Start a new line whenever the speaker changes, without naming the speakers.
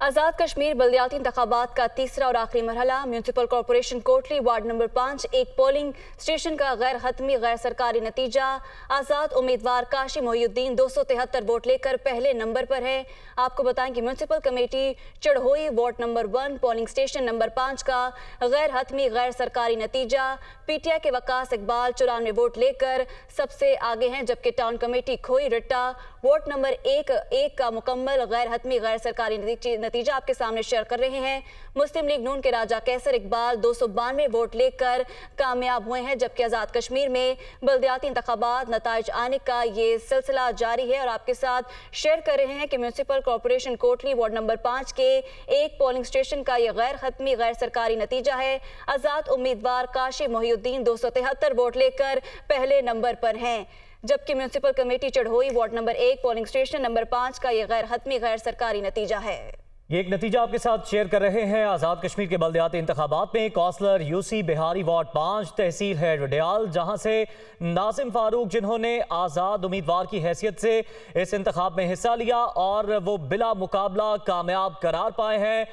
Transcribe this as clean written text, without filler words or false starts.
आज़ाद कश्मीर बल्दियाती इंतखाबात का तीसरा और आखिरी मरहला municipal corporation Kotli ward number 5 एक पोलिंग स्टेशन का गैर हतमी गैर सरकारी नतीजा। आज़ाद उम्मीदवार काशी मोहिउद्दीन 273 वोट लेकर पहले नंबर पर है। आपको बताएं कि municipal committee Charhoi ward number 1 polling station number 5 का गैर हतमी गैर सरकारी नतीजा। पीटीआई के वकास इकबाल 94 वोट लेकर सबसे आगे हैं, जबकि टाउन कमेटी खोई रिट्टा वोट नंबर 1 का मुकम्मल गैर हतमी गैर सरकारी नतीजा आपके सामने शेयर कर रहे हैं। मुस्लिम लीग नून के राजा कैसर इकबाल 292 वोट लेकर कामयाब हुए हैं, जबकि आज़ाद कश्मीर में बल्दियाती इंतखाबात नताइज आने का ये सिलसिला जारी है और आपके साथ शेयर कर रहे हैं कि municipal corporation Kotli ward number 5 के एक पोलिंग स्टेशन का ये गैर हतमी गैर सरकारी नतीजा है। आज़ाद उम्मीदवार काशी मोहिउद्दीन 273 वोट लेकर पहले नंबर पर हैं, जबकि municipal committee Charhoi ward number 1 polling station number 5 का ये गैर हतमी गैर सरकारी नतीजा है।
ये एक नतीजा आपके साथ शेयर कर रहे हैं। आज़ाद कश्मीर के बल्दियाती इंतखाबात में कौंसलर यूसी बिहारी वार्ड 5 तहसील है रडियाल, जहां से नाजिम फारूक, जिन्होंने आज़ाद उम्मीदवार की हैसियत से इस इंतखाब में हिस्सा लिया और वो बिला मुकाबला कामयाब करार पाए हैं।